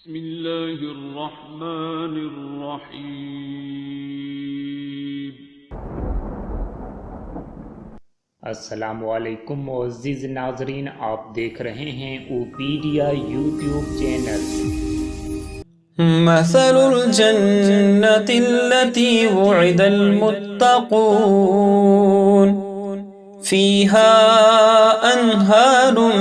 बिस्मिल्लाहिर्रहमानिर्रहीम। अस्सलामुअलैकुम मुअज़्ज़िज़ नाज़रीन, आप देख रहे हैं उपेडिया यूट्यूब चैनल। मसलुल जन्नतिल्लती वुइदल मुत्तक़ून फ़ीहा अन्हारुम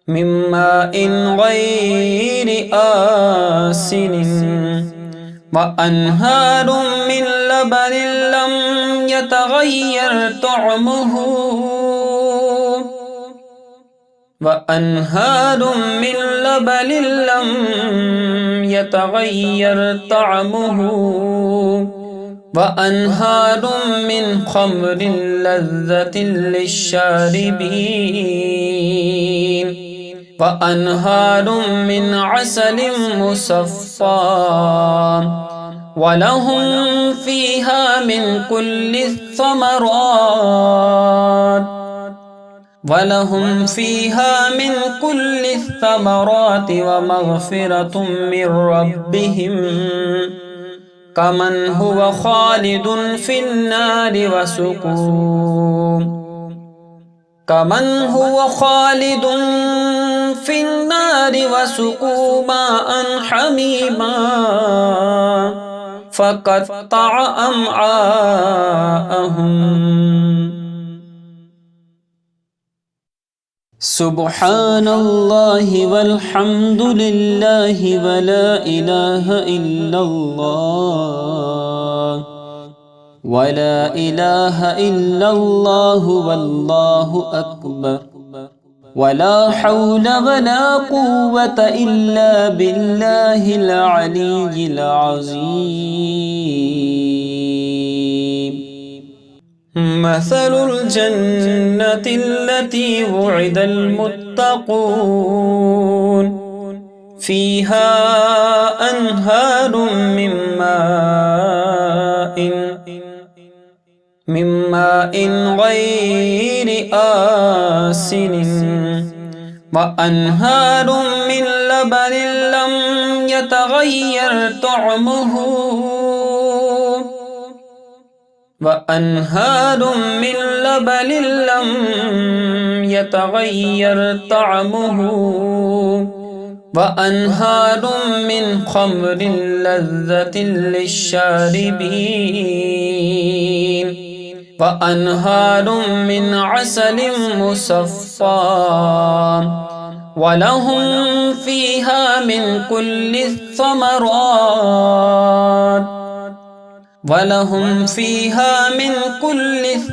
मिम्माइन गैरि आसिनिन व अन्हारुम मिन लबनिन लम यतगय्यर तअमुहु वअन्हारुम मिन लबनिन लम यतगय्यर तअमुहु वअन्हारुम मिन खम्रिन लज़्ज़तिन लिश्शारिबीन वअन्हारुम मिन असलिन मुसफ़्फ़ा वलहुम फ़ीहा मिन कुल्लि थमरात व मग़फ़िरतुम मिर रब्बिहिम कमन हुवा ख़ालिदुन फ़िन्नारि वसुक़ू माअन हमीमा फ़क़त्तअ अम्आअहुम। सुब्हानल्लाहि वल्हम्दुलिल्लाहि वला इलाहा इल्लल्लाहु वल्लाहु अकबर वला हौला वला कुव्वता इल्ला बिल्लाहिल अलिय्यिल अज़ीम। मसलुल जन्नतिल्लती वुइदल मुत्तक़ून फ़ीहा अन्हारुम मिम्माइन गैरि आसिनिन व अन्हारुम मिन लबनिन लम यतगय्यर तअमुहु वअन्हारुम मिन लबनिन लम यतगय्यर तअमुहु वअन्हारुम मिन खम्रिन लज़्ज़तिन लिश्शारिबीन वअन्हारुम मिन असलिन मुसफ़्फ़ा वलहुम फ़ीहा मिन कुल्लि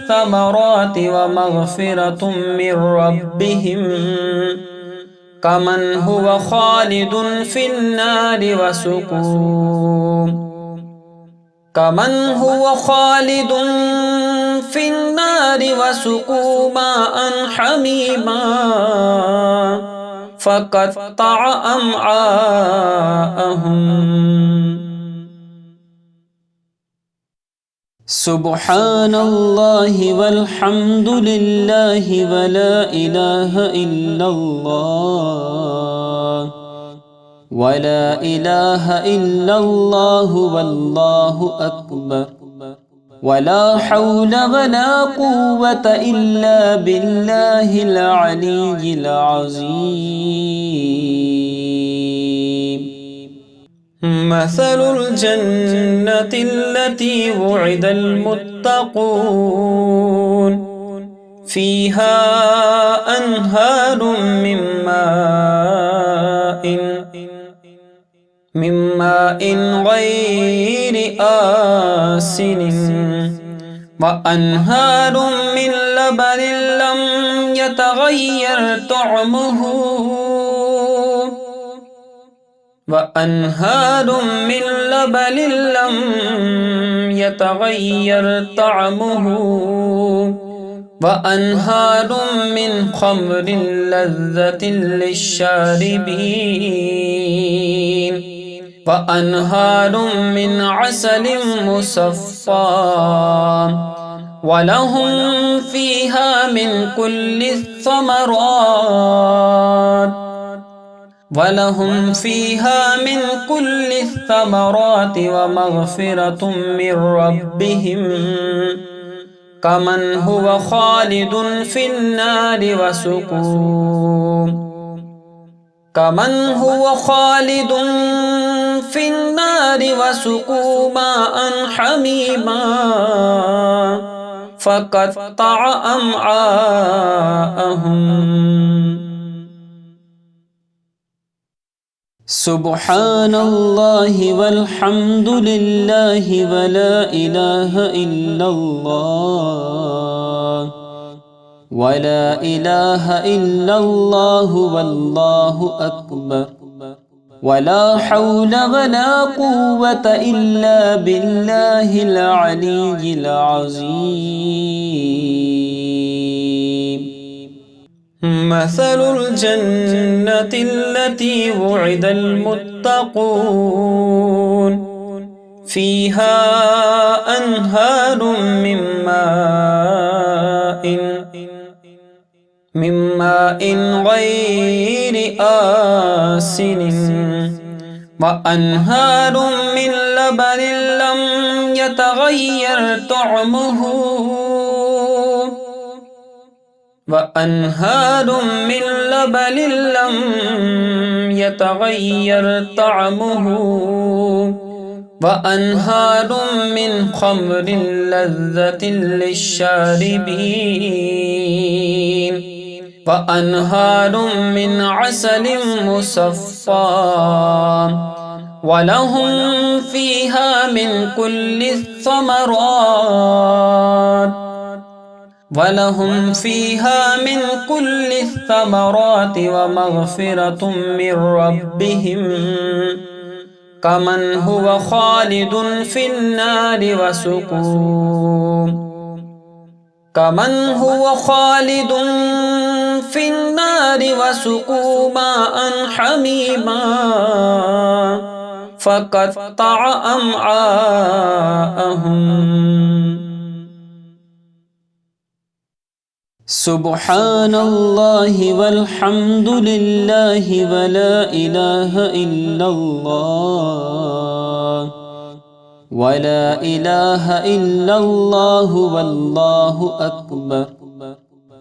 थमरात व मग़फ़िरतुम मिर रब्बिहिम कमन हुवा ख़ालिदुन फ़िन्नारि वसुक़ू माअन हमीमा फ़क़त्तअ अम्आअहुम। सुब्हानल्लाहि वल्हम्दुलिल्लाहि वला इलाहा इल्लल्लाहु वल्लाहु अकबर वला हौला वला कुव्वता इल्ला बिल्लाहिल अलिय्यिल अज़ीम। मसलुल जन्नतिल्लती वुइदल मुत्तक़ून फ़ीहा अन्हारुम मिम्माइन गैरि आसिनिन व अन्हारुम मिन लबनिन लम यतगय्यर तअमुहु वअन्हारुम मिन लबनिन लम यतगय्यर तअमुहु वअन्हारुम मिन खम्रिन लज़्ज़तिन लिश्शारिबीन वअन्हारुम मिन असलिन मुसफ़्फ़ा वलहुम फ़ीहा मिन कुल्लि थमरात वलहुम फ़ीहा मिन कुल्लि थमरात व मग़फ़िरतुम मिर रब्बिहिम कमन हुवा ख़ालिदुन फ़िन्नारि वसुक़ू कमन हुवा ख़ालिदुन फ़िन्नारि वसुक़ू माअन हमीमा फ़क़त्तअ अम्आअहुम। सुब्हानल्लाहि वल्हम्दुलिल्लाहि वला इलाहा इल्लल्लाह वला इलाहा इल्लल्लाहु वल्लाहु अकबर वला हौला वला कुव्वता इल्ला बिल्लाहिल अलीय्यिल अज़ीम। मसलुल जन्नतिल्लती वुइदल मुत्तक़ून फ़ीहा अन्हारुम मिन माइन गैरि आसिनिन व अन्हारुम मिन लबनिन लम यतगय्यर तअमुहु व अन्हारुम मिन लबनिन लम यतगय्यर तअमुहु व अन्हारुम मिन खम्रिन लज़्ज़तिन लिश्शारिबीन व अन्हारुम मिन असलिन मुसफ़्फ़ा व लहुम फ़ीहा मिन कुल्लि थमरात वलहुम फ़ीहा मिन कुल्लि थमरात व मग़फ़िरतुम मिर रब्बिहिम कमन हुवा ख़ालिदुन फ़िन्नारि वसुक़ू कमन हुवा ख़ालिदुन फ़िन्नारि वसुक़ू माअन हमीमा फ़क़त्तअ अम्आअहुम। सुब्हानल्लाहि वल्हम्दुलिल्लाहि वला इलाहा इल्लल्लाह वला इलाहा इल्लल्लाहु वल्लाहु अकबर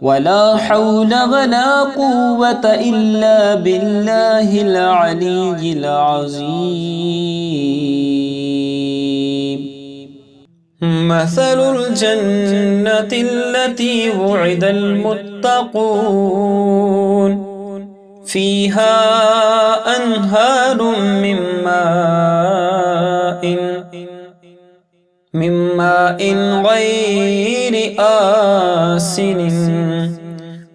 वला हौला वला कुव्वता इल्ला बिल्लाहिल अलीय्यिल अज़ीम। मसलुल जन्नतिल्लती वुइदल मुत्तक़ून फ़ीहा अन्हारुम मिन माइन गैरि आसिनिन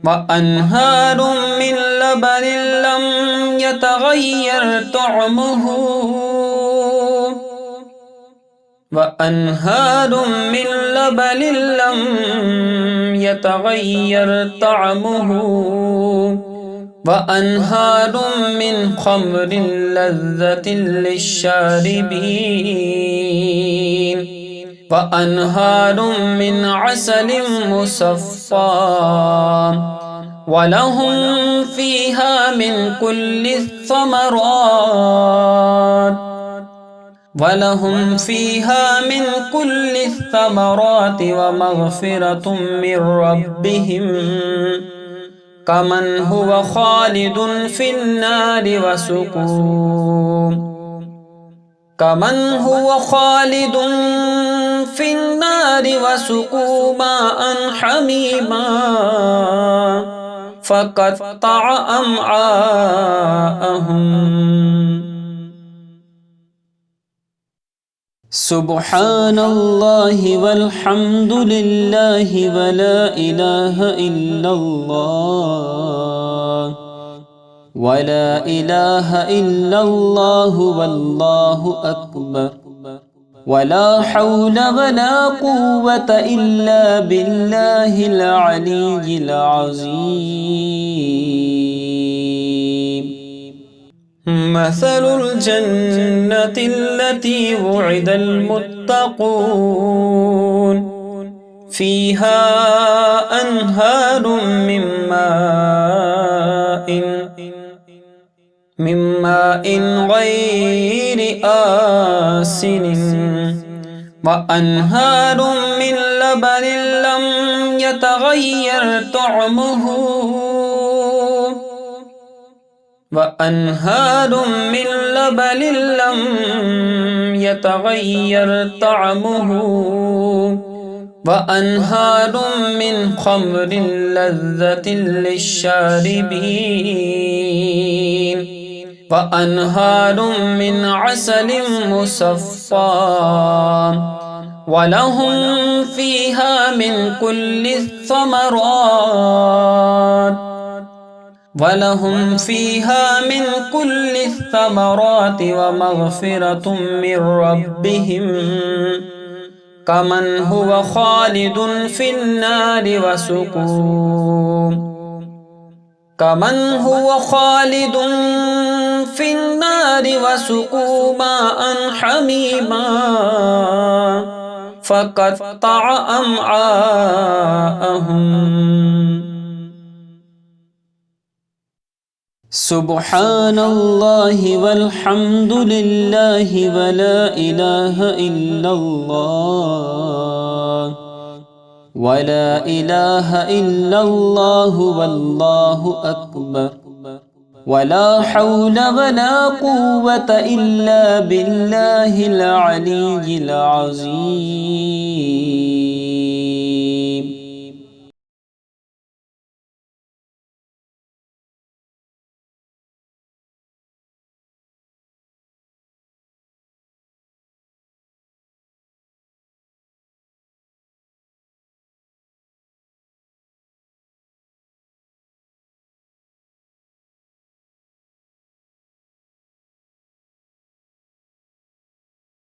व अन्हारुम मिन लबनिन लम यतगय्यर तअमुहु व अन्हारुम मिन लबनिन लम यतगय्यर तअमुहु व अन्हारुम मिन खम्रिन लज़्ज़तिन लिश्शारिबीन व अन्हारुम मिन असलिन मुसफ़्फ़ा व लहुम फ़ीहा मिन कुल्लि थमरात वलहुम फ़ीहा मिन कुल्लि थमरात व मग़फ़िरतुम मिर रब्बिहिम कमन हुवा ख़ालिदुन फ़िन्नारि वसुक़ू कमन हुवा ख़ालिदुन फ़िन्नारि वसुक़ू माअन हमीमा फ़क़त्तअ अम्आअहुम। सुब्हानल्लाहि वल्हम्दुलिल्लाहि वला इलाहा इल्लल्लाह वला इलाहा इल्लल्लाहु वल्लाहु अकबर वला हौला वला कुव्वता इल्ला बिल्लाहिल अलीय्यिल अज़ीम। मसलुल जन्नतिल्लती वुइदल मुत्तक़ून فيها أنهار من ماء غير آسن وأنهار من لبن لم يتغير طعمه وأنهار من لبن لم يتغير طعمه وأنهار من خمر لذة للشاربين وأنهار من عسل مصفى ولهم فيها من كل الثمرات ومغفرة من ربهم كمن هو خالد في النار وسقوا ماء حميما فقطع أمعاءهم. سبحان الله والحمد لله ولا إله إلا الله ولا إله إلا الله والله أكبر ولا حول ولا قوة إلا بالله العلي العظيم.